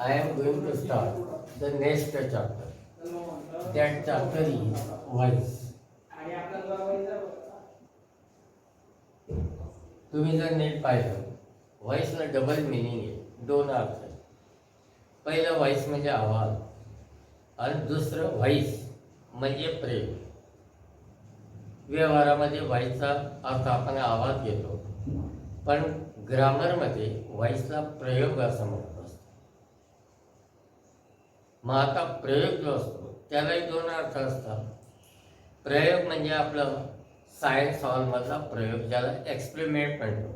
I am going to start the next chapter. That chapter is voice. तुम्ही जर नीट पाहिलं, व्हॉइसला double meaning आहे, दोन अर्थ आहे. पहिलं व्हॉइस म्हणजे आवाज आणि दुसरं व्हॉइस म्हणजे प्रेम. व्यवहारामध्ये व्हॉइसचा अर्थ आपण आवाज घेतो, पण ग्रामरमध्ये व्हॉइसला प्रयोग असं म्हणत असतो. मग आता प्रयोग जो असतो त्यालाही दोन अर्थ असतात. प्रयोग म्हणजे आपलं सायन्स हॉलमधला प्रयोग, ज्याला एक्सपेरिमेंट म्हणतो.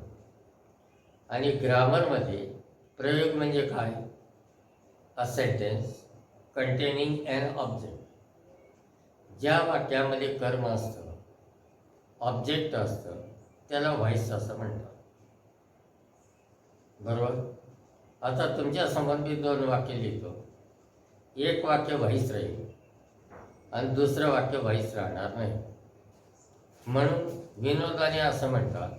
आणि ग्रामरमध्ये प्रयोग म्हणजे काय? A sentence containing an object. ज्या वाक्यामध्ये कर्म असतं, ऑब्जेक्ट असतं, त्याला व्हॉइस असं म्हणतात. बरोबर? आता तुमच्या समोर मी दोन वाक्य लिहितो. एक वाक्य व्हॉइस राहील आणि दुसरं वाक्य व्हॉइस राहणार नाही. म्हणून विनोदाने असं म्हणतात,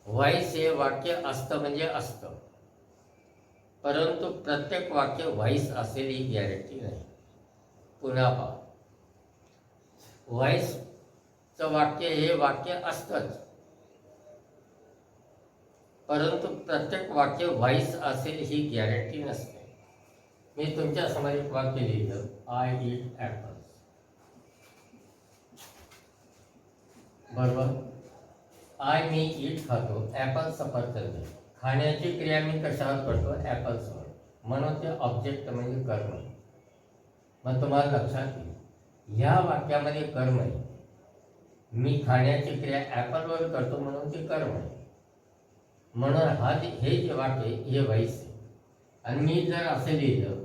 व्हॉइस हे वाक्य असतं म्हणजे असतं, परंतु प्रत्येक वाक्य व्हॉइस असेल ही गॅरंटी नाही. पुन्हा पहा, व्हॉइसचं वाक्य हे वाक्य असतंच, परंतु प्रत्येक वाक्य व्हॉइस असेल ही गॅरंटी नसते. मी तुमच्या समोर एक वाक्य लिहिलं, आय ईट ॲपल्स. बरोबर? मी ईट खातो, ॲपल सफरचंद. खाण्याची क्रिया मी कशावर करतो? ॲपल्सवर. म्हणून ते ऑब्जेक्ट म्हणजे कर्म. मग तुम्हाला लक्षात येईल, ह्या वाक्यामध्ये कर्म आहे. मी खाण्याची क्रिया ॲपलवर करतो म्हणून ते कर्म आहे. म्हणून हे जे वाक्य हे व्हॉइस आहे. आणि मी जर असं लिहिलं,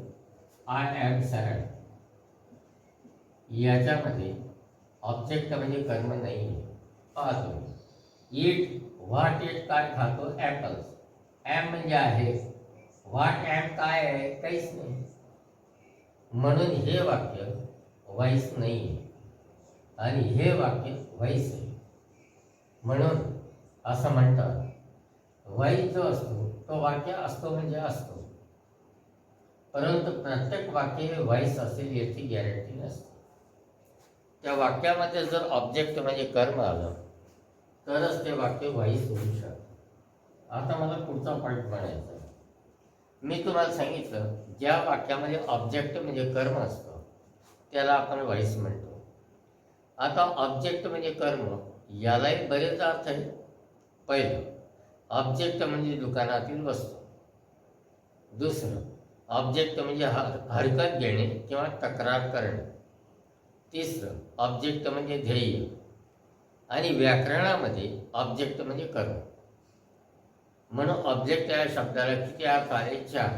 आय ॲम सॅड, याच्यामध्ये ऑब्जेक्ट म्हणजे कर्म नाही आहे. पहा तुम्ही, ईट, व्हॉट ईट, काय खातो? ॲपल्स. ॲम म्हणजे आहे, व्हॉट ॲम काय आहे? काहीच नाही. म्हणून हे वाक्य व्हॉइस नाही आहे आणि हे वाक्य व्हॉइस आहे. म्हणून असं म्हणतात, व्हॉइस जो असतो तो वाक्य असतो म्हणजे असतो, परंतु प्रत्येक वाक्य हे व्हॉइस असेल याची गॅरंटी नसते. त्या वाक्यामध्ये जर ऑब्जेक्ट म्हणजे कर्म आलं तरच ते वाक्य व्हॉइस होऊ शकतं. आता मला पुढचा पॉईंट म्हणायचा आहे. मी तुम्हाला सांगितलं, ज्या वाक्यामध्ये ऑब्जेक्ट म्हणजे कर्म असतं त्याला आपण व्हॉइस म्हणतो. आता ऑब्जेक्ट म्हणजे कर्म यालाही बरेच अर्थ आहेत. पहिलं, ऑब्जेक्ट म्हणजे दुकानातील वस्तू. दुसरं, ऑब्जेक्ट म्हणजे हरकत घेणे किंवा तक्रार करणे. तिसरं, ऑब्जेक्ट म्हणजे ध्येय. आणि व्याकरणामध्ये ऑब्जेक्ट म्हणजे कर्म. म्हणून ऑब्जेक्ट या शब्दाला किती अर्थ आले? 4.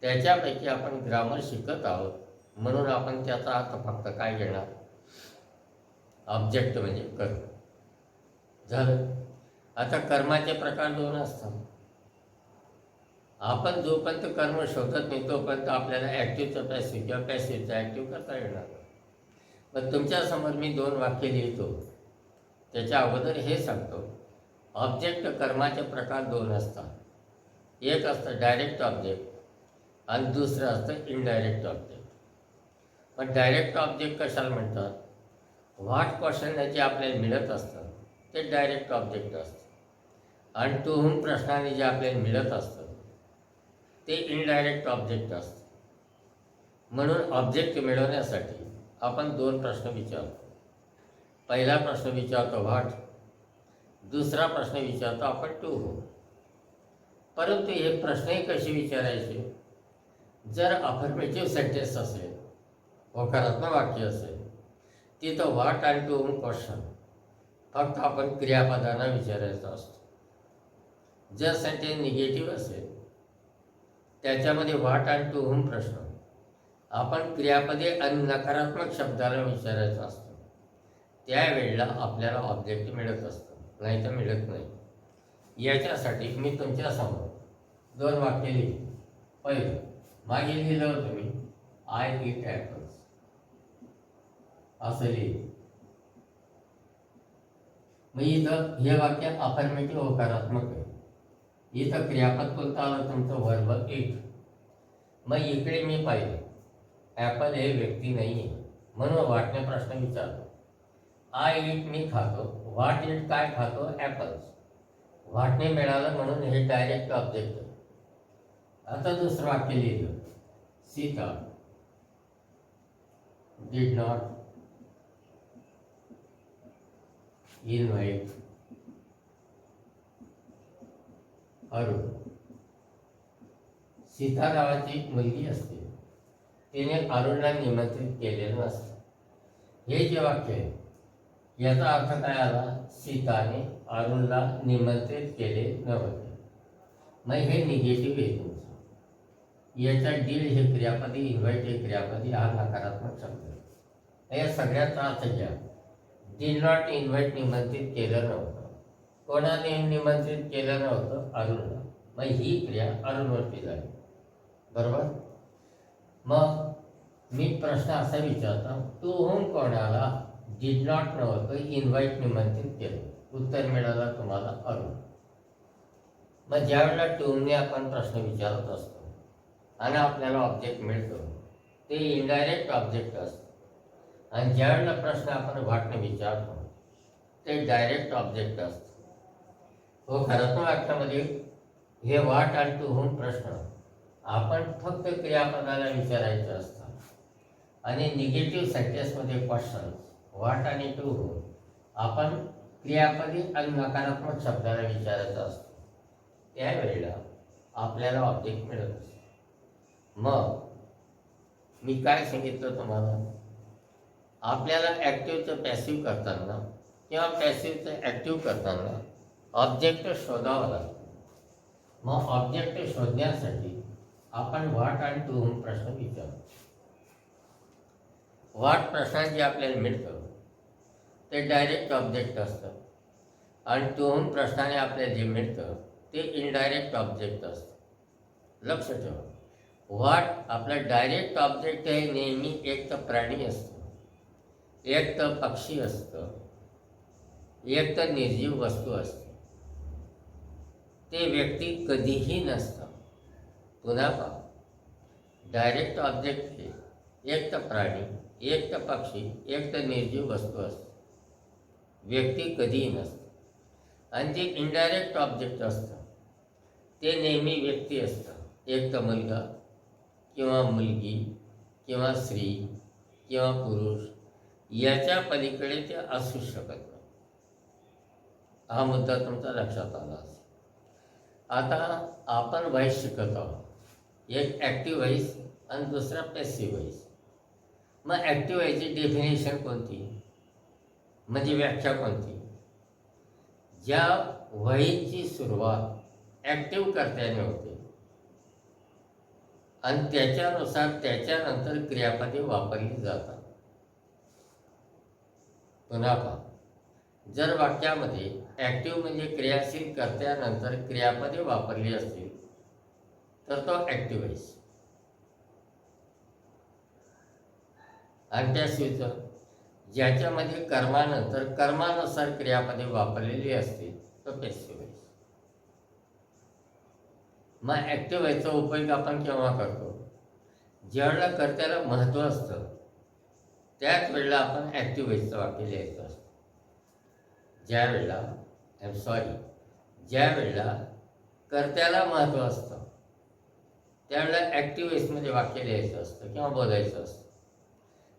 त्याच्यापैकी आपण ग्रामर शिकत आहोत म्हणून आपण त्याचा अर्थ फक्त काय घेणार? ऑब्जेक्ट म्हणजे कर्म. झालं. आता कर्माचे प्रकार दोन असतात. आपण जोपर्यंत कर्म शोधत नाही तोपर्यंत आपल्याला ॲक्टिव्हचं पॅसिव्ह किंवा पॅसिव्हचं ॲक्टिव्ह करता येणार. पण तुमच्यासमोर मी दोन वाक्य लिहितो, त्याच्या अगोदर हे सांगतो, ऑब्जेक्ट कर्माचे प्रकार दोन असतात. एक असतं डायरेक्ट ऑब्जेक्ट आणि दुसरं असतं इनडायरेक्ट ऑब्जेक्ट. पण डायरेक्ट ऑब्जेक्ट कशाला म्हणतात? व्हॉट क्वेश्चन जे आपल्याला मिळत असतं ते डायरेक्ट ऑब्जेक्ट असतं, आणि टू हुम प्रश्नाने जे आपल्याला मिळत असतं ते इनडायरेक्ट ऑब्जेक्ट असतं. म्हणून ऑब्जेक्ट मिळवण्यासाठी आपण दोन प्रश्न विचारतो. पहिला प्रश्न विचारतो व्हॉट, दुसरा प्रश्न विचारतो आपण टू हुम. परंतु हे प्रश्नही कसे विचारायचे? जर अफर्मेटिव्ह सेंटेन्स असेल, होकारात्मक वाक्य असेल, तिथं व्हॉट आणि टू हुम क्वेश्चन फक्त आपण क्रियापदांना विचारायचं असतो. जर सेंटेन्स निगेटिव्ह असेल त्याच्यामध्ये व्हॉट आणि टू हुम प्रश्न आपण क्रियापदे आणि नकारात्मक शब्दाला विचारायचं असतं. त्यावेळेला आपल्याला ऑब्जेक्ट मिळत असतं, नाही तर मिळत नाही. याच्यासाठी मी तुमच्यासमोर दोन वाक्य लिहिली. पहिलं, मागे लिहिलं होतं मी, आय ईट ॲपल्स असं लिहिलं. मग इथं हे वाक्य अफर्मेटिव्ह होकारात्मक आहे. इथं क्रियापद कोणतं आलं तुमचं? Verb it. मग इकडे मी पाहिलं ॲपल हे व्यक्ती नाही आहे, म्हणून वाटणे प्रश्न विचारतो. आय इट मी खातो, व्हॉट इट काय खातो, ॲपल्स. वाटणे मिळालं म्हणून हे डायरेक्ट ऑब्जेक्ट आहे. आता दुसरं वाक्य लिहिलं, Sita did not invite Arun. Sita नावाची एक मुलगी असते, तिने अरुणला निमंत्रित केलेलं नसतं. हे जे वाक्य आहे याचा अर्थ काय आला, सीताने अरुणला निमंत्रित केले नव्हते. मग हे निगेटिव्ह आहे तुमचं. याच्या डीड हे क्रियापदी, इन्व्हाइट हे क्रियापदी, हा नकारात्मक शब्द आहे. या सगळ्याचा अर्थ घ्या, डिड नॉट इन्व्हाइट निमंत्रित केलं नव्हतं. कोणाने निमंत्रित केलं नव्हतं, अरुणला. मग ही क्रिया अरुणवरती झाली, बरोबर. मग मी प्रश्न असा विचारतो, तू होऊन कोणाला डिड नॉट नव्हतं इन्व्हाइट निमंत्रित केलं. उत्तर मिळालं तुम्हाला अरुण. मग ज्यावेळेला टूने आपण प्रश्न विचारत असतो आणि आपल्याला ऑब्जेक्ट मिळतो ते इनडायरेक्ट ऑब्जेक्ट असतं, आणि ज्यावेळेला प्रश्न आपण व्हॉटने विचारतो ते डायरेक्ट ऑब्जेक्ट असतं. हो, खरं तर वाक्यामध्ये हे व्हॉट आणि टू होम प्रश्न आपण फक्त क्रियापदाला विचारायचं असतं, आणि निगेटिव्ह सेंटेन्समध्ये क्वेश्चन व्हॉट आणि टू होम आपण क्रियापदी आणि नकारात्मक शब्दाला विचारायचं असतं. त्यावेळेला आपल्याला ऑब्जेक्ट मिळत असतो. मग मी काय सांगितलं तुम्हाला, आपल्याला ॲक्टिव्हचं पॅसिव्ह करताना किंवा पॅसिव्हचं ॲक्टिव्ह करताना ऑब्जेक्ट शोधावं लागतं. मग ऑब्जेक्ट शोधण्यासाठी आपण व्हॉट आणि टू होम प्रश्न विचारतो. व्हॉट प्रश्नात जे आपल्याला मिळतं ते डायरेक्ट ऑब्जेक्ट असतं, आणि टू होम प्रश्नाने आपल्याला जे मिळतं ते इनडायरेक्ट ऑब्जेक्ट असतं. लक्ष ठेवा, व्हॉट आपला डायरेक्ट ऑब्जेक्ट आहे. नेहमी एक तर प्राणी असतो, एक तर पक्षी असतं, एक तर निर्जीव वस्तू असते. ते व्यक्ती कधीही नसतं. पुन्हा पहा, डायरेक्ट ऑब्जेक्ट हे एक तर प्राणी, एक तर पक्षी, एक तर निर्जीव वस्तू असते. व्यक्ती कधीही नसतं. आणि जे इनडायरेक्ट ऑब्जेक्ट असतं ते नेहमी व्यक्ती असतं. एक तर मुलगा किंवा मुलगी किंवा स्त्री किंवा पुरुष, याच्या पलीकडे ते असू शकत नाही. हा मुद्दा तुमचा लक्षात आला असेल. आता आपण व्हॉइस शिकत आहोत, एक ॲक्टिव्ह व्हॉइस आणि दुसरा पॅसिव्ह व्हॉइस. मग ॲक्टिव्ह व्हॉइसची डेफिनेशन कोणती, म्हणजे व्याख्या कोणती, ज्या व्हॉइसची सुरुवात ॲक्टिव्ह कर्त्याने होते आणि त्याच्यानुसार त्याच्यानंतर क्रियापदे वापरली जातात. पुन्हा पहा, जर वाक्यामध्ये ॲक्टिव्ह म्हणजे क्रियाशील कर्त्यानंतर क्रियापदे वापरली असतील तर तो ॲक्टिव्ह व्हॉइस. आणि पॅसिव्हचं ज्याच्यामध्ये कर्मानंतर कर्मानुसार क्रियापदे वापरलेली असतील तो पॅसिव्ह व्हॉइस. मग ॲक्टिव्ह व्हॉइसचा उपयोग आपण केव्हा करतो, ज्यावेळेला कर्त्याला महत्त्व असतं त्याच वेळेला आपण ॲक्टिव्ह व्हॉइसचं वाक्य लिहायचं असतं. ज्या वेळेला कर्त्याला महत्त्व असतं त्यावेळेला ॲक्टिव्ह व्हॉइसमध्ये वाक्य लिहायचं असतं किंवा बोलायचं असतं.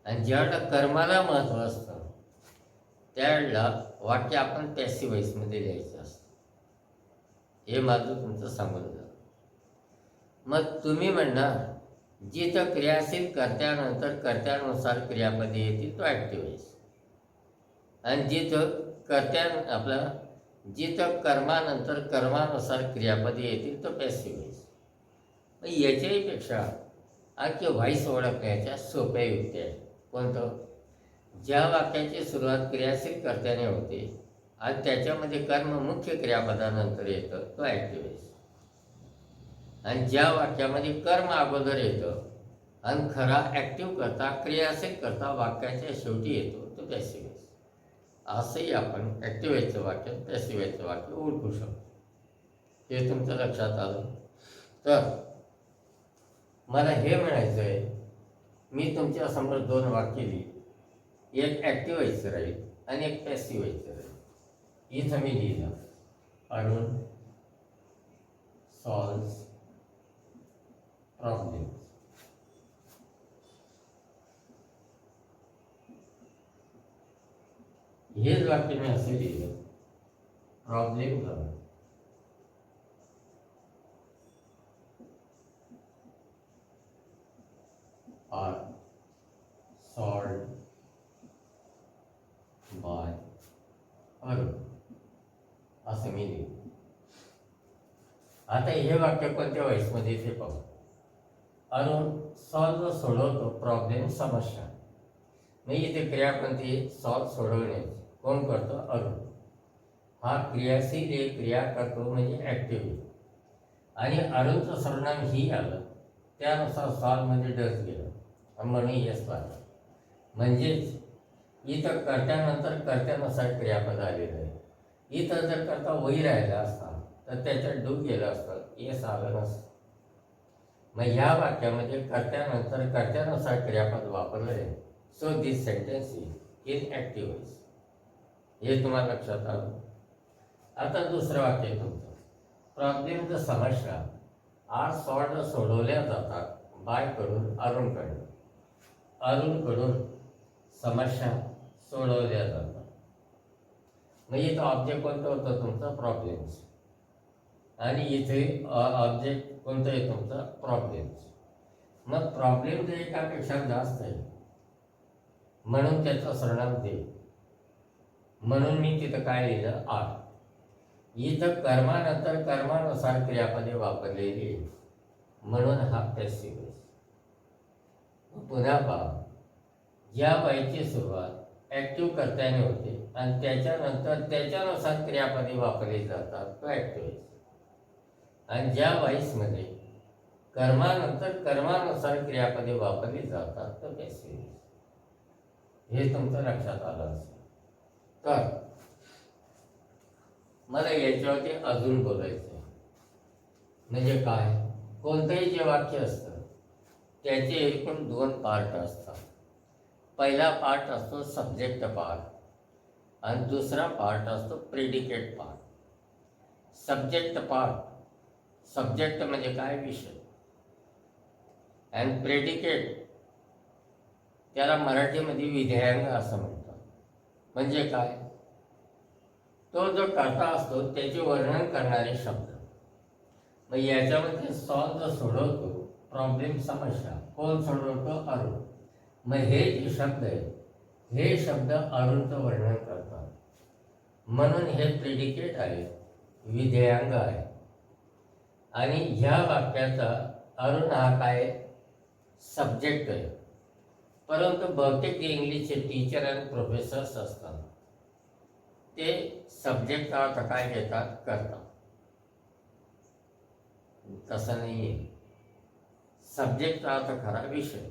आणि ज्यावेळेला कर्माला महत्त्व असतं त्यावेळेला वाक्य आपण पॅसिव्ह व्हॉइसमध्ये लिहायचं असतं. हे माझं तुमचं सांगून झालं. मग तुम्ही म्हणणार जिथं क्रियाशील कर्त्यानंतर कर्त्यानुसार क्रियापदे येतील तो ॲक्टिव्ह व्हॉइस, आणि जिथं कर्मानंतर कर्मानुसार क्रियापदे येतील तो पॅसिव्ह व्हॉइस. मग याच्याही पेक्षा आणखी व्हॉइस ओळखण्याच्या सोप्या युक्त्या आहेत. कोणतं, ज्या वाक्याची सुरुवात क्रियाशील कर्त्याने होते आणि त्याच्यामध्ये कर्म मुख्य क्रियापदानंतर येतं तो ॲक्टिव्ह व्हॉइस, आणि ज्या वाक्यामध्ये कर्म अगोदर येतं आणि खरा ॲक्टिव्ह करता क्रियाशील करता वाक्याच्या शेवटी येतो तो पॅसिव्ह व्हॉइस. असंही आपण ॲक्टिव्ह व्हॉइसचं वाक्य पॅसिव्ह व्हॉइसचं वाक्य ओळखू शकतो. हे तुमचं लक्षात आलं तर मला हे म्हणायचं आहे, मी तुमच्या समोर दोन वाक्य लिहिली, एक ॲक्टिव्ह व्हायचं राहील आणि एक पॅसिव्ह व्हायचं राहील. इथं मी लिहिलं, अरुण सॉल्व्स प्रॉब्लेम. हेच वाक्य मी असं लिहिलं, problem are solved by Arun, असं मी लिहिलं. आता हे वाक्य कोणत्या वॉइसमध्ये ते पाहू. अरुण सॉल्व सोडवतो प्रॉब्लेम, समस्या. नाही, इथे क्रिया कोणती, सॉल्व सोडवण्याची. कोण करतो, अरुण. हा क्रियाशील एक क्रिया करतो म्हणजे ॲक्टिव्ह. आणि अरुणचं सर्वनाम ही आलं, त्यानुसार सॉल्व म्हणजे डस गेलं म्हणून येस लागलं. म्हणजेच इथं कर्त्यानंतर कर्त्यानुसार क्रियापद आलेलं आहे. इथं जर करता वही राहिला असता तर त्याच्यात डू गेलं असतं, येस आलं नसतं. मग ह्या वाक्यामध्ये कर्त्यानंतर कर्त्यानुसार क्रियापद वापरलं आहे. So this sentence is in active voice. हे तुम्हाला लक्षात आलं. आता दुसरं वाक्य आहे तुमचं, प्रॉब्लेमचं समस्या आर सॉल्व्ड सोडवल्या जातात बायकडून अरुणकडून. अरुणकडून समस्या सोडवल्या जातात. मग इथं ऑब्जेक्ट कोणतं होतं तुमचं, प्रॉब्लेम्स. आणि इथे ऑब्जेक्ट कोणतं आहे तुमचं, प्रॉब्लेम्स. मग प्रॉब्लेम जर एकापेक्षा जास्त आहे म्हणून त्याचं सर्वनाम दे. म्हणून मी तिथं काय लिहिलं, आर. इथं कर्मानंतर कर्मानुसार क्रियापदे वापरलेली म्हणून हा पॅसिव्ह वॉइस. पुन्हा पहा, या बाईची सुरुवात ॲक्टिव्ह कर्त्याने होते आणि त्याच्यानंतर त्याच्यानुसार क्रियापदे वापरली जातात, तो ॲक्टिव्ह वॉइस. आणि ज्या वॉइसमध्ये कर्मानंतर कर्मानुसार क्रियापदे वापरली जातात, तो पॅसिव्ह वॉइस. हे तुमचं लक्षात आलं असेल. तर मला याच्यावरती अजून बोलायचं आहे. म्हणजे काय, कोणतंही जे वाक्य असतं त्याचे एकूण दोन पार्ट असतात. पहिला पार्ट असतो सब्जेक्ट पार्ट आणि दुसरा पार्ट असतो predicate part. Subject part, subject म्हणजे काय, विषय. आणि प्रेडिकेट त्याला मराठीमध्ये विधेयांग असं म्हणतात. म्हणजे काय, तो जो कर्ता असतो त्याचे वर्णन करणारे शब्द. मग याच्यामध्ये सॉल्व जो सोडवतो प्रॉब्लेम, समस्या, कोण सोडवतो, अरुण. मग हे जे शब्द आहेत हे शब्द अरुणचं वर्णन करतात म्हणून हे प्रेडिकेट आहे, विधेयांग आहे. आणि ह्या वाक्याचा अरुण हा काय, सब्जेक्ट आहे. परंतु बहुतेक इंग्लिशचे टीचर आणि प्रोफेसर्स असतात ते सब्जेक्टचा अर्थ काय घेतात, करतात. तसं नाही आहे. सब्जेक्टचा अर्थ खरा विषय.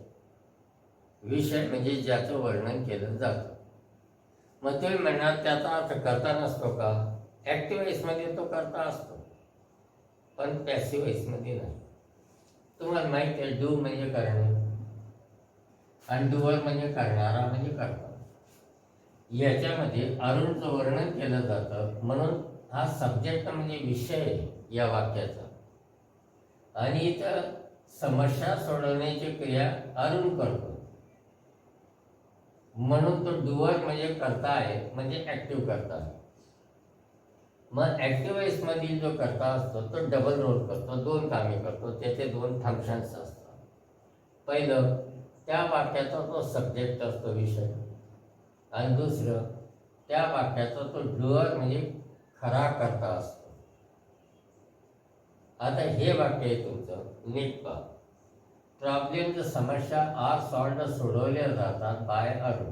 विषय म्हणजे ज्याचं वर्णन केलं जातं. मग तुम्ही म्हणणार त्याचा अर्थ करता नसतो का, ॲक्टिव्ह वॉइसमध्ये तो करता असतो पण पॅसिव्ह वॉइसमध्ये नाही. तुम्हाला माहिती आहे, डू म्हणजे करणे आणि डुअर म्हणजे करणारा म्हणजे करता. याच्यामध्ये अरुणचं वर्णन केलं जातं म्हणून हा सब्जेक्ट म्हणजे विषय आहे या वाक्याचा. आणि इथं समस्या सोडवण्याची क्रिया अरुण करतो म्हणून तो डुअर म्हणजे करता आहे, म्हणजे ॲक्टिव्ह करता आहे. मग ॲक्टिव्ह वॉइसमधील जो करता असतो तो डबल रोल करतो, दोन कामे करतो. त्याचे दोन फंक्शन्स असतात. पहिलं, त्या वाक्याचा तो सब्जेक्ट असतो, विषय. आणि दुसरं, त्या वाक्याचा तो डुअर म्हणजे खरा करता असतो. आता हे वाक्य आहे तुमचं, नीट पहा. प्रॉब्लेमच्या समस्या आर सॉल्व्ड सोडवल्या जातात बाय अरुण.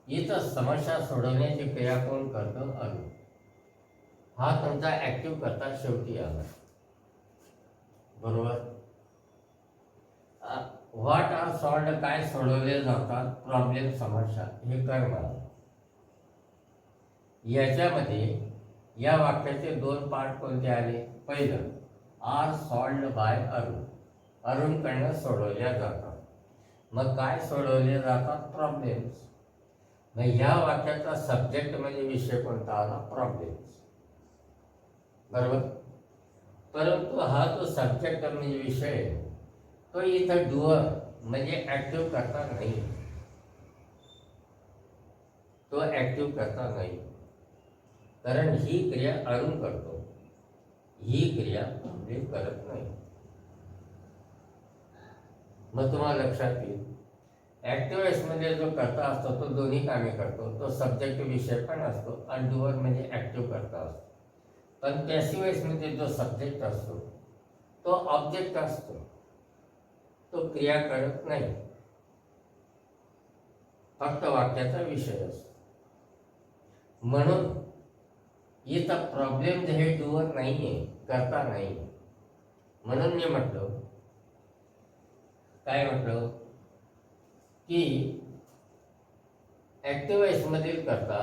इथं समस्या सोडवण्याची क्रिया कोण करतो, अरुण. हा तुमचा ॲक्टिव्ह करता शेवटी आला, बरोबर. व्हॉट आर सॉल्व्ड, काय सोडवले जातात, प्रॉब्लेम, समस्या, हे कर्म. याच्यामध्ये या वाक्याचे दोन पार्ट कोणते आले, पहिलं, आर सॉल्व्ड बाय अरुण. अरुणकडनं सोडवल्या जातात. मग काय सोडवले जातात? प्रॉब्लेम्स. मग ह्या वाक्याचा सब्जेक्ट म्हणजे विषय कोणता आला? प्रॉब्लेम्स. बरोबर. परंतु हा जो सब्जेक्ट म्हणजे विषय तो इथं डुअर म्हणजे ऍक्टिव्ह करता नाही, तो ऍक्टिव्ह करता नाही. कारण ही क्रिया अरुण करतो, ही क्रिया प्रॉब्लेम करत नाही. मग तुम्हाला लक्षात येईल ऍक्टिव्ह वॉइस मध्ये जो करता असतो तो दोन्ही कामे करतो. तो सब्जेक्ट विषय पण असतो आणि डुअर म्हणजे ऍक्टिव्ह करता असतो. पण पॅसिव्ह वॉइस मध्ये जो सब्जेक्ट असतो तो ऑब्जेक्ट असतो, तो क्रिया करत नाही, फक्त वाक्याचा विषय असतो. म्हणून इथं प्रॉब्लेम हे डुअर नाहीये, करता नाही. म्हणून मी म्हटलो, काय म्हटलं की ऍक्टिव्ह वॉइस मधील करता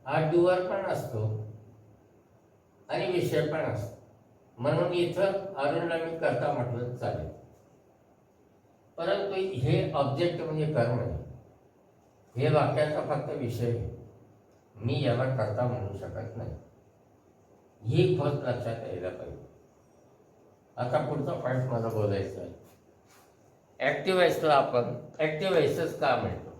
हा डुअर पण असतो आणि विषय पण असतो. म्हणून इथं अरुणला मी करता म्हटलं चालेल. परंतु हे ऑब्जेक्ट म्हणजे कर्म आहे, हे वाक्याचा फक्त विषय आहे. मी याला करता म्हणू शकत नाही. ही खोट लक्षात यायला पाहिजे. आता पुढचा पॉईंट मला बोलायचा आहे. ऍक्टिव्ह वॉइसला आपण ऍक्टिव्ह वॉइसच का म्हणतो?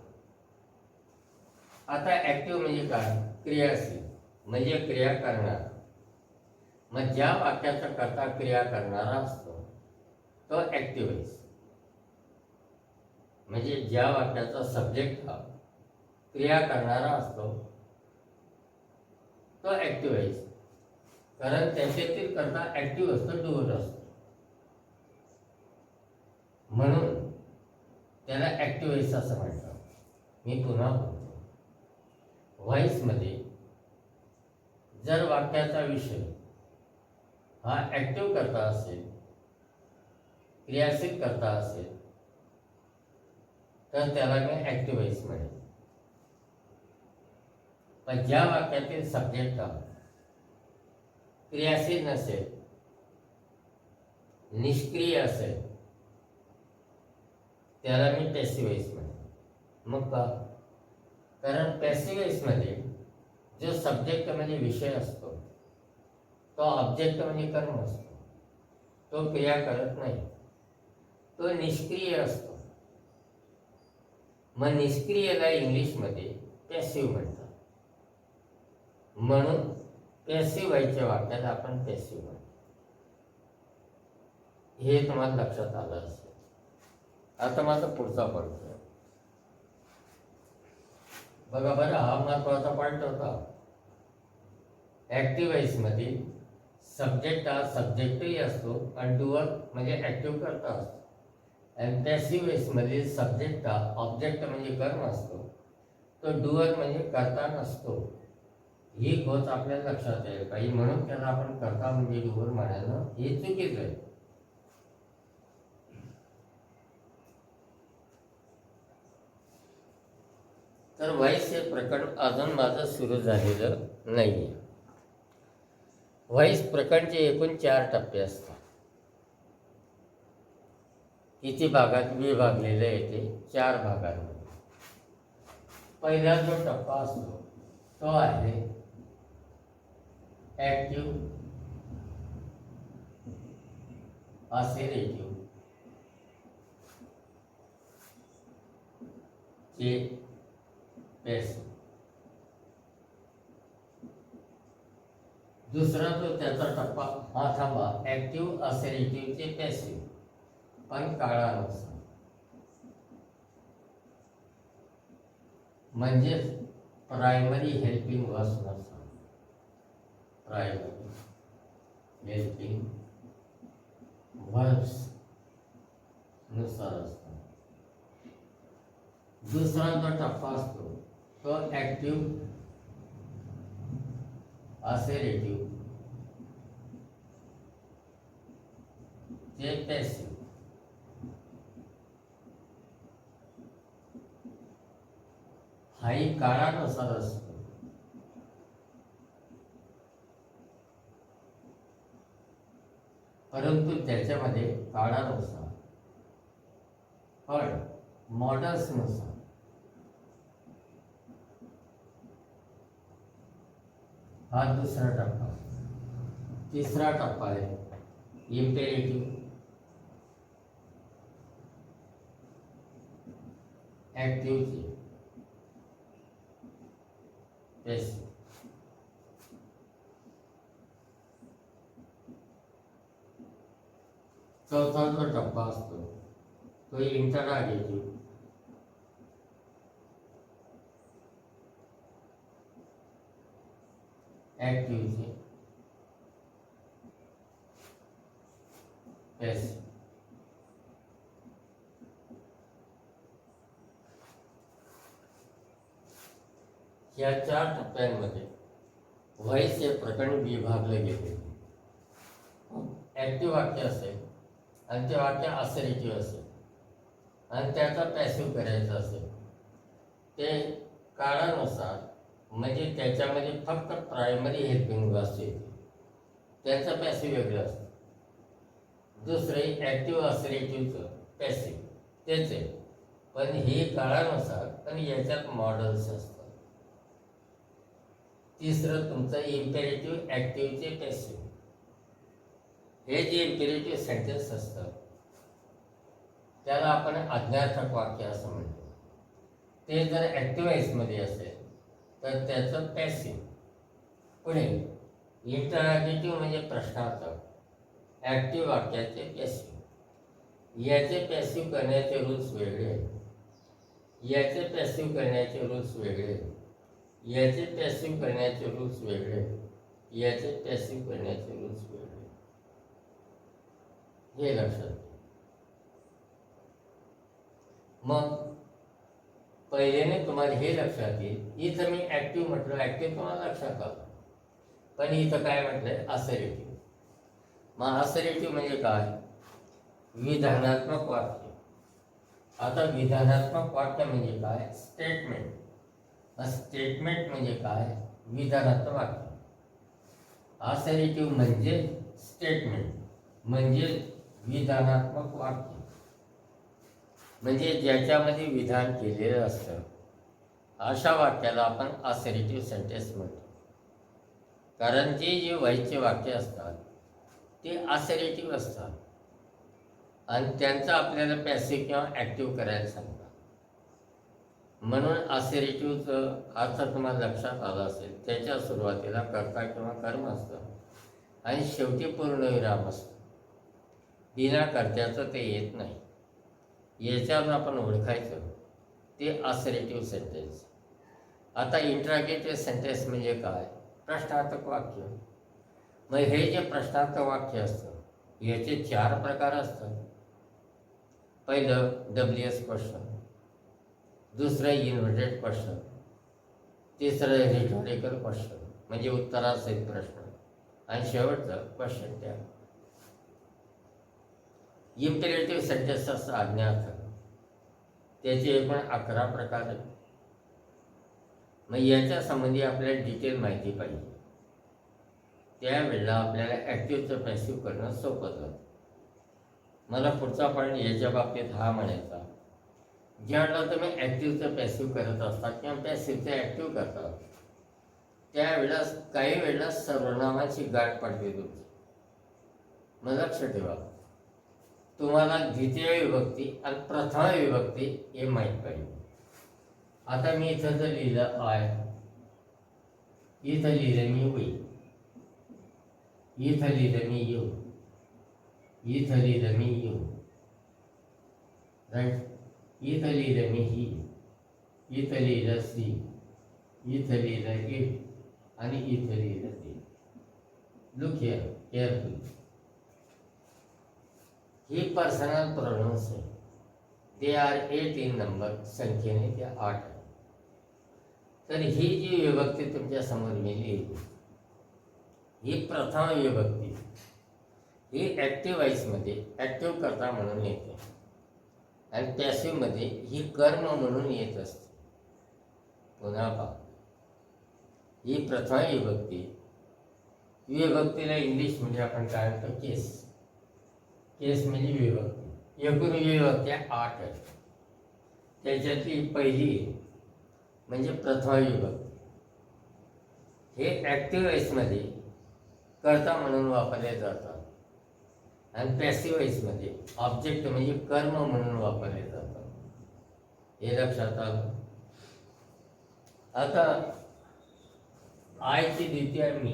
आता ऍक्टिव्ह म्हणजे काय? क्रियाशील म्हणजे क्रिया करणारा. मग ज्या वाक्याचा करता क्रिया करणारा असतो तो ऍक्टिव्ह वॉइस. म्हणजे ज्या वाक्याचा सब्जेक्ट हा क्रिया करणारा असतो तो ऍक्टिव्ह वॉइस. कारण त्याच्यातील करता ऍक्टिव्ह असतो, डुअर असतो. म्हणून त्याला ऍक्टिव्ह वॉइस असं म्हणतात. मी पुन्हा बोलतो, व्हॉइस मध्ये जर वाक्याचा विषय हा ऍक्टिव्ह करता असेल, क्रियाशील करता असेल तर त्याला मी ऍक्टिव्ह वॉइस म्हणेन. पण ज्या वाक्यातील सब्जेक्ट हा क्रियाशील नसेल, निष्क्रिय असेल त्याला मी पॅसिव्ह वॉइस म्हणेन. मग का? कारण पॅसिव्ह वॉइस मध्ये जो सब्जेक्ट म्हणजे विषय असतो तो ऑब्जेक्ट म्हणजे कर्म असतो, तो क्रिया करत नाही, तो निष्क्रिय असतो. मग निष्क्रियला इंग्लिशमध्ये पॅसिव्ह म्हणतात. म्हणून पॅसिव्ह व्हायच्या वाक्यात आपण पॅसिव्ह म्हणतो. हे तुम्हाला लक्षात आलं असेल. आता माझा पुढचा पॉईंट आहे बघा बरं, हा महत्वाचा पॉईंट होता. ऍक्टिव्ह वॉइस मध्ये सब्जेक्ट हा सब्जेक्टही असतो आणि डुअर म्हणजे ऍक्टिव्ह करता असतो. आणि पॅसिव्ह वॉइस मध्ये सब्जेक्ट हा ऑब्जेक्ट म्हणजे कर्म असतो, तो डुअर म्हणजे करता नसतो. ही गोष्ट आपल्याला लक्षात यायला पाहिजे. म्हणून त्याला आपण करता म्हणजे डुअर म्हणायला हे चुकीचं आहे. तर व्हॉइस हे प्रकरण अजून माझं सुरू झालेलं नाहीये. व्हॉइस प्रकरणचे एकूण 4 टप्पे असतात. किती भागात विभागलेले आहे ते 4 भागांमध्ये. पहिला जो टप्पा असतो तो आहे ऍक्टिव्ह, असरेटिव्ह, चे पॅसिव्ह. दुसरा जो त्याचा टप्पा हा थांबा, ऍक्टिव्ह, असरेटिव्ह चे पॅसिव्ह, पण काळानुसार. म्हणजेच प्रायमरी हेल्पिंग वर्ब्स नसतात, प्रायमरी हेल्पिंग वर्ब्स नुसार असतात. दुसरा जो टप्पा असतो तो ऍक्टिव्ह, असरेटिव्ह चे पॅसिव्ह. हाही काळानुसार असतो. परंतु त्याच्यामध्ये काळानुसार पण मॉडल्सनुसार हा दुसरा टप्पा. तिसरा टप्पा आहे इम्पेरेटिव्ह, ऍक्टिव्हची, पॅसिव्ह. चौथा जो टप्पा असतो तो इंटरॉगेटिव्ह, ऍक्टिव्हची, पॅसिव्ह. या 4 टप्प्यांमध्ये व्हॉइस हे प्रकरण विभागले गेले. ऍक्टिव्ह वाक्य असेल आणि ते वाक्य असरेटिव्ह असेल आणि त्याचा पॅसिव्ह करायचं असेल, ते काळानुसार म्हणजे त्याच्यामध्ये फक्त प्रायमरी हेल्पिंग वाक्य येते, त्याचं पॅसिव्ह वेगळं असतं. दुसरे ऍक्टिव्ह असरेटिव्हचं पॅसिव्ह तेच आहे, पण हे काळानुसार आणि याच्यात मॉडेल्स असतात. तिसरं तुमचं इम्पेरेटिव्ह, ऍक्टिव्हचे पॅसिव्ह. हे जे इम्पेरेटिव्ह सेंटेन्स असतं त्याला आपण आज्ञार्थक वाक्य असं म्हणतो. ते जर ऍक्टिव्हाइजमध्ये असेल तर त्याचं पॅसिव्ह. पुढे इंटरॉगेटिव्ह म्हणजे प्रश्नार्थक, ऍक्टिव्ह वाक्याचे पॅसिव्ह. याचे पॅसिव्ह करण्याचे रूल्स वेगळे, याचे पॅसिव्ह करण्याचे रूल्स वेगळे, याचे पॅसिव्ह करण्याचे रूल्स वेगळे, याचे पॅसिव्ह करण्याचे रूल्स वेगळे. हे लक्षात. मग पहिल्याने तुम्हाला हे लक्षात येईल, इथं मी ऍक्टिव्ह म्हटलं, ऍक्टिव्ह तुम्हाला लक्षात आलं, पण इथं काय म्हटलंय असरेटिव्ह. मग असरेटिव्ह म्हणजे काय? विधानात्मक वाक्य. आता विधानात्मक वाक्य म्हणजे काय? स्टेटमेंट. स्टेटमेंट म्हणजे काय? विधानात्मक वाक्य. असरेटिव्ह म्हणजे स्टेटमेंट म्हणजे विधानात्मक वाक्य, म्हणजे ज्याच्यामध्ये विधान केलेलं असतं अशा वाक्याला आपण असरेटिव्ह सेंटेन्स म्हणतो. कारण जे व्हायचे वाक्य असतात ते असरेटिव्ह असतात आणि त्यांचं आपल्याला पॅसिव्ह किंवा ऍक्टिव्ह करायला सांगतात. म्हणून असरेटिव्हचं अर्थ तुम्हाला लक्षात आला असेल, त्याच्या सुरुवातीला कर्ता किंवा कर्म असतं आणि शेवटी पूर्णविराम असतो. बिना कर्त्याचं ते येत नाही. याच्यावर आपण ओळखायचं ते असरेटिव्ह सेंटेन्स. आता इंटरॉगेटिव्ह सेंटेन्स म्हणजे काय? प्रश्नार्थक वाक्य. मग हे जे प्रश्नार्थक वाक्य असतं याचे 4 प्रकार असतात. पहिलं WS क्वेश्चन, दुसरं इन्व्हर्टेड क्वेश्चन, तिसरं रिटोरिकल क्वेश्चन म्हणजे उत्तरासहित प्रश्न, आणि शेवटचं क्वेश्चन टॅग. इम्पेरेटिव्ह सेंटेन्सचा आज्ञार्थक, त्याचे एकूण 11 प्रकार आहेत. मग याच्या संबंधी आपल्याला डिटेल माहिती पाहिजे, त्यावेळेला आपल्याला ऍक्टिव्हचं पॅसिव्ह करणं सोपं जातं. मला पुढचा पॉईंट याच्या बाबतीत हा म्हणायचा, ज्यावेळेला तुम्ही ऍक्टिव्हचं पॅसिव्ह करत असता किंवा पॅसिव्हचं ऍक्टिव्ह करता त्यावेळेला काही वेळेला सर्वनामाची गाठ पडते तुमची. मग लक्ष ठेवा, तुम्हाला द्वितीय विभक्ती आणि प्रथम विभक्ती हे माहीत पाहिजे. आता मी इथं जर लिहिलं आय, इथं लिहिलं मी वी, इथं लिहिलं मी यू, इथं लिहिलं मी यू, राईट. इथं लिहिलं मी ही, इथं लिहिलं सी, इथं लिहिलं इट आणि इथं लिहिलं ते. Look here carefully. ही पर्सनल प्रोनाउन्स आहे. दे आर 8 इन नंबर, संख्येने ते 8 आहे. तर ही जी विभक्ती तुमच्या समोर मी लिहिली ही प्रथम विभक्ती, ही ऍक्टिव्ह व्हॉइसमध्ये ऍक्टिव्ह कर्ता म्हणून येते आणि पॅसिव्हमध्ये ही कर्म म्हणून येत असते. पुन्हा पहा, ही प्रथम विभक्ती, विभक्तीला इंग्लिश म्हणजे आपण काय म्हणतो केस. केस म्हणजे विभक्ती. एकूण विभक्त्या 8 आहेत. त्याच्यातली पहिली म्हणजे प्रथमा विभक्ती. हे ॲक्टिव्ह वॉइसमध्ये कर्ता म्हणून वापरले जातात आणि पॅसिव्ह वॉइसमध्ये ऑब्जेक्ट म्हणजे कर्म म्हणून वापरले जातात. हे लक्षात आलं. आता आयची द्वितीय मी,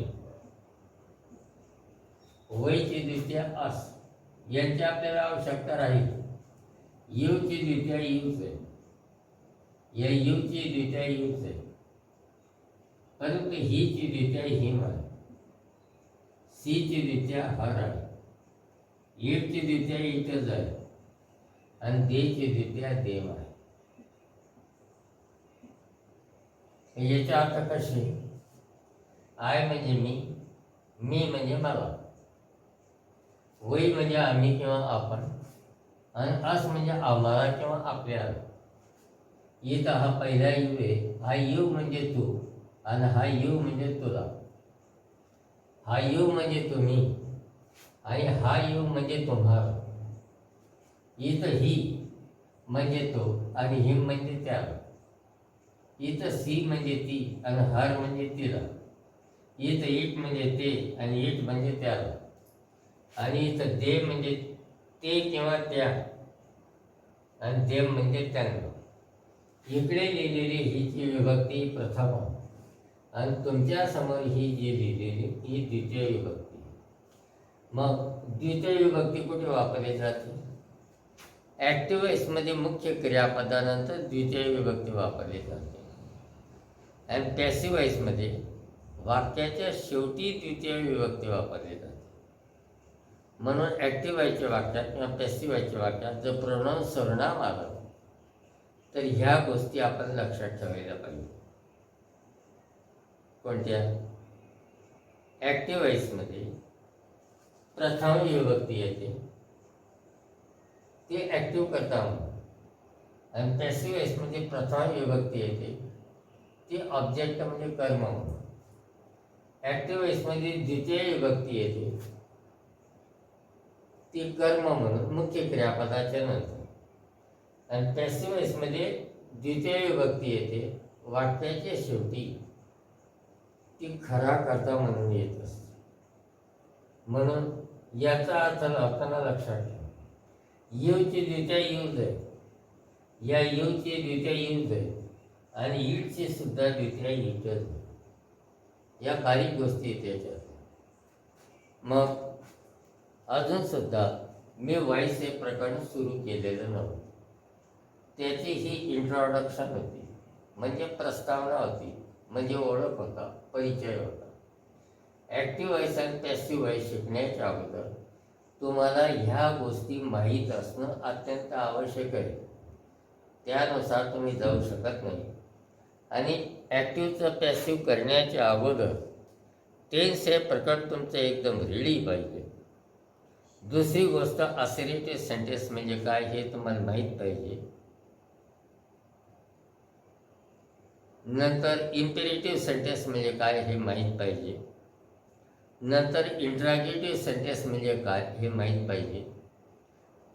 वयची द्वितीय अस यांची आपल्याला आवश्यकता राहील. यूची द्वितीय यूच आहे, या यूची द्वितीय यूच आहे, परंतु हीची द्वितीय हिम आहे, सीची द्वितीय हर आहे, ईटची द्वितीय ईटच आहे आणि देची द्वितीय देव आहे. याचे अर्थ कसे? आय म्हणजे मी म्हणजे मला, वय म्हणजे आम्ही किंवा आपण, आणि अस म्हणजे आम्हाला किंवा आपल्याला. इथं हा पहिला यू आहे. हा यू म्हणजे तू आणि हा यू म्हणजे तुला. हा यू म्हणजे तुम्ही आणि हा यू म्हणजे तुम्हाला. इथं ही म्हणजे तो आणि हिम म्हणजे त्याला. इथं सी म्हणजे ती आणि हर म्हणजे तिला. इथं इट म्हणजे ते आणि इट म्हणजे त्याला. आणि इथं दे म्हणजे ते किंवा त्या आणि देव म्हणजे त्यांना. इकडे लिहिलेली हीची विभक्ती प्रथम आणि तुमच्या समोर ही जी लिहिलेली ही द्वितीय विभक्ती. मग द्वितीय विभक्ती कुठे वापरली जाते? ॲक्टिव्ह वॉइसमध्ये मुख्य क्रियापदानंतर द्वितीय विभक्ती वापरली जाते आणि पॅसिव्ह वॉइसमध्ये वाक्याच्या शेवटी द्वितीय विभक्ती वापरली जाते. म्हणून ॲक्टिव्ह व्हायच्या वाक्यात किंवा पॅसिव्ह व्हायच्या वाक्यात जर प्रोनाऊन सर्वनाम आलं तर ह्या गोष्टी आपण लक्षात ठेवायला पाहिजे. कोणत्या? ॲक्टिव्ह व्हॉइसमध्ये प्रथम विभक्ती येते, ते ॲक्टिव्ह करता म्हणून, आणि पॅसिव्ह व्हॉइसमध्ये प्रथम विभक्ती येते, ती ऑब्जेक्ट म्हणजे कर्म म्हणून. ॲक्टिव्ह व्हॉइसमध्ये द्वितीय विभक्ती येते, ती कर्म म्हणून मुख्य क्रियापदाच्या नंतर. आणि पॅसिव्ह वॉइसमध्ये द्वितीय विभक्ती येते वाक्याच्या शेवटी, ती खरा कर्ता म्हणून येत असते. म्हणून याचा अर्थ लावताना लक्षात ठेवा. यूची द्वितीय यूज आहे, या यूची द्वितीय यूज आहे आणि ईटची सुद्धा द्वितीय ईटच आहे. या बारीक गोष्टी त्याच्यात. मग अजून सुद्धा मी व्हॉइस हे प्रकरण सुरू केलेलं नव्हतं. त्याची ही इंट्रोडक्शन होती, म्हणजे प्रस्तावना होती, म्हणजे ओळख होता, परिचय होता. ॲक्टिव्ह व्हॉइस आणि पॅसिव्ह व्हॉइस शिकण्याच्या अगोदर तुम्हाला ह्या गोष्टी माहीत असणं अत्यंत आवश्यक आहे. त्यानुसार तुम्ही जाऊ शकत नाही. आणि ॲक्टिव्हचं पॅसिव्ह करण्याच्या अगोदर टेन्स हे प्रकरण तुमचं एकदम रेडी पाहिजे. दुसरी गोष्ट असर्टिव्ह सेंटेन्स म्हणजे काय हे तुम्हाला माहीत पाहिजे. नंतर इम्पेरेटिव्ह सेंटेन्स म्हणजे काय हे माहीत पाहिजे. नंतर इंट्रॅगेटिव्ह सेंटेन्स म्हणजे काय हे माहीत पाहिजे.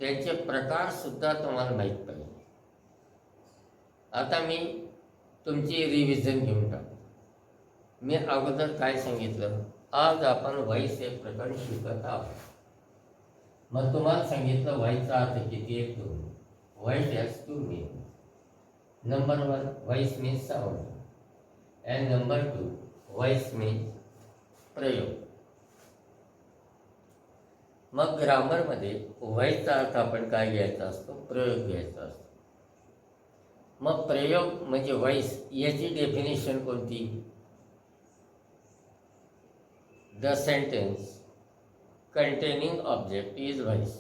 त्यांचे प्रकारसुद्धा तुम्हाला माहीत पाहिजे. आता मी तुमची रिव्हिजन घेऊन टाकतो. मी अगोदर काय सांगितलं? आज आपण व्हॉइस हे प्रकरण शिकत आहोत. मग तुम्हाला सांगितलं व्हॉइसचा अर्थ किती येतो. Voice has to mean. Number 1 voice means sound and number 2 voice means प्रयोग. मग ग्रामरमध्ये व्हॉइसचा अर्थ आपण काय घ्यायचा असतो? प्रयोग घ्यायचा असतो. मग प्रयोग म्हणजे व्हॉइस, याची डेफिनेशन कोणती? The sentence containing object is voice.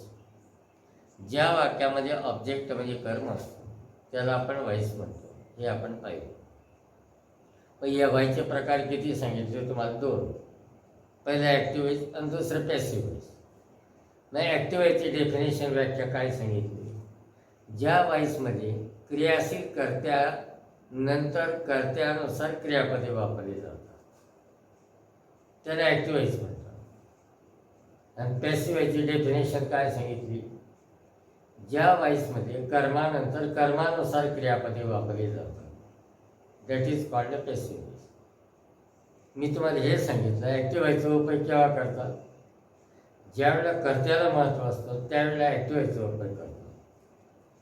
ज्या वाक्यामध्ये ऑब्जेक्ट म्हणजे कर्म असतो त्याला आपण व्हॉइस म्हणतो. हे आपण पाहिलं. पण या व्हॉइसचे प्रकार किती सांगितले तुम्हाला? 2. पहिलं ॲक्टिव्ह व्हॉइस आणि दुसरं पॅसिव्ह व्हॉइस. मग ॲक्टिव्ह व्हॉइसची डेफिनेशन व्याख्या काय सांगितली? ज्या व्हॉइसमध्ये क्रियाशील कर्त्यानंतर कर्त्यानुसार क्रियापदे वापरली जातात त्याला ॲक्टिव्ह व्हॉइस म्हणतात. आणि पॅसिव्ह व्हॉइसची डेफिनेशन काय सांगितली? ज्या वाईसमध्ये कर्मानंतर कर्मानुसार क्रियापदे वापरली जातात that is called a passive voice. मी तुम्हाला हे सांगितलं ॲक्टिव्ह व्हायचा उपयोग केव्हा करतात? ज्यावेळेला कर्त्याला महत्त्व असतं त्यावेळेला ॲक्टिव्ह व्हायचा उपयोग करतात.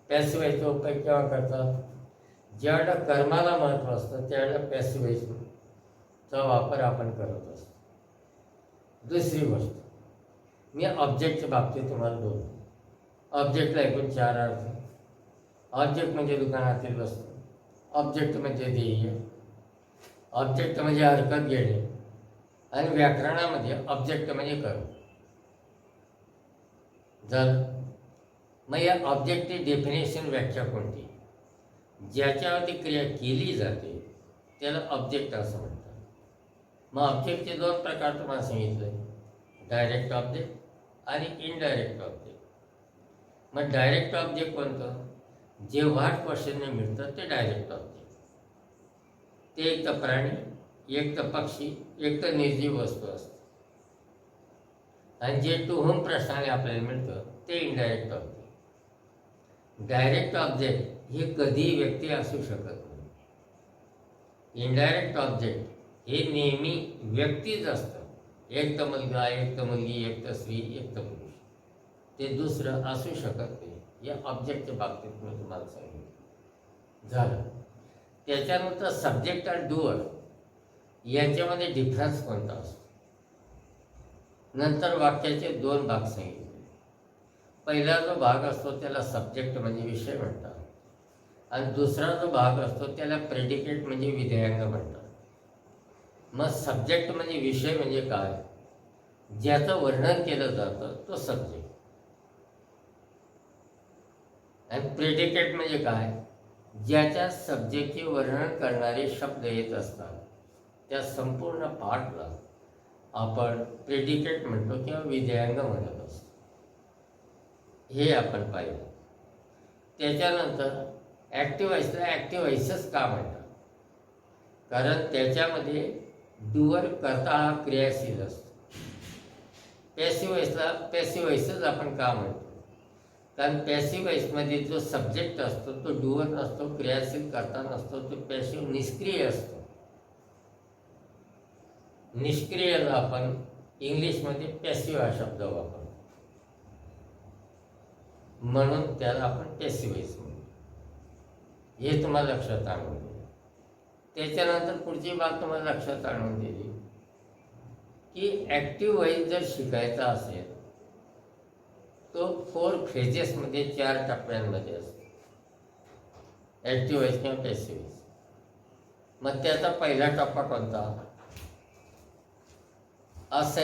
पॅसिव्ह व्हायचा उपयोग केव्हा करतात? ज्यावेळेला कर्माला महत्त्व असतं त्यावेळेला पॅसिव्ह व्हायचा वापर आपण करत असतो. दुसरी गोष्ट, मी ऑब्जेक्टच्या बाबतीत तुम्हाला बोलतो. ऑब्जेक्टला एकूण 4 अर्थ. ऑब्जेक्ट म्हणजे दुकानातील वस्तू, ऑब्जेक्ट म्हणजे ध्येय, ऑब्जेक्ट म्हणजे हरकत घेणे, आणि व्याकरणामध्ये ऑब्जेक्ट म्हणजे कर्म. झालं. मग या ऑब्जेक्टची डेफिनेशन व्याख्या कोणती? ज्याच्यावरती क्रिया केली जाते त्याला ऑब्जेक्ट असं म्हणतात. मग ऑब्जेक्टचे 2 प्रकार तुम्हाला सांगितले, डायरेक्ट ऑब्जेक्ट आणि इनडायरेक्ट ऑब्जेक्ट. मग डायरेक्ट ऑब्जेक्ट कोणतं? जे व्हाट क्वेश्चनने मिळतं ते डायरेक्ट ऑब्जेक्ट. ते एक तर प्राणी, एक तर पक्षी, एक तर निर्जीव वस्तू असते. आणि जे टू होम प्रश्नाने आपल्याला मिळतं ते इनडायरेक्ट ऑब्जेक्ट. डायरेक्ट ऑब्जेक्ट हे कधीही व्यक्ती असू शकत नाही. इनडायरेक्ट ऑब्जेक्ट हे नेहमी व्यक्तीच असतं. एक तर मुलगा, एक तर मुलगी, एक तर स्त्री, एक तर पुरुष. ते दुसरं असू शकत नाही. या ऑब्जेक्टच्या बाबतीत मी तुम्हाला सांगितलं. झालं. त्याच्यानंतर सब्जेक्ट आणि डुअर यांच्यामध्ये डिफरन्स कोणता असतो? नंतर वाक्याचे 2 भाग सांगितले. पहिला जो भाग असतो त्याला सब्जेक्ट म्हणजे विषय म्हणतात, आणि दुसरा जो भाग असतो त्याला प्रेडिकेट म्हणजे विधेयांग म्हणतात. मग सब्जेक्ट म्हणजे विषय म्हणजे काय? ज्याचं वर्णन केलं जातं तो सब्जेक्ट. आणि प्रेडिकेट म्हणजे काय? ज्याच्या सब्जेक्टचे वर्णन करणारे शब्द येत असतात त्या संपूर्ण पाठला आपण प्रेडिकेट म्हणतो किंवा विधेयांग म्हणत असतो. हे आपण पाहिलं. त्याच्यानंतर ॲक्टिव्ह व्हॉइसला ॲक्टिव्ह व्हॉइसच का म्हणतात? कारण त्याच्यामध्ये डुअर करता हा क्रियाशील असतो. पॅसिव्ह व्हॉइसला पॅसिव्ह व्हॉइसच आपण का म्हणतो? कारण पॅसिव्ह व्हॉइसमध्ये जो सब्जेक्ट असतो तो डुअर नसतो, क्रियाशील करता नसतो, तो पॅसिव्ह निष्क्रिय असतो. निष्क्रियला आपण इंग्लिशमध्ये पॅसिव्ह हा शब्द वापरतो, म्हणून त्याला आपण पॅसिव्ह व्हॉइस म्हणतो. हे तुम्हाला लक्षात आणून दिलं. त्याच्यानंतर पुढची बाब तुम्हाला लक्षात आणून दिली की ॲक्टिव्ह व्हॉइस जर शिकायचा असेल तो 4 फेजेसमध्ये 4 टप्प्यांमध्ये असतो. ॲक्टिव्ह व्हॉइस किंवा पॅसिव्ह व्हॉइस. मग त्याचा पहिला टप्पा कोणता? असं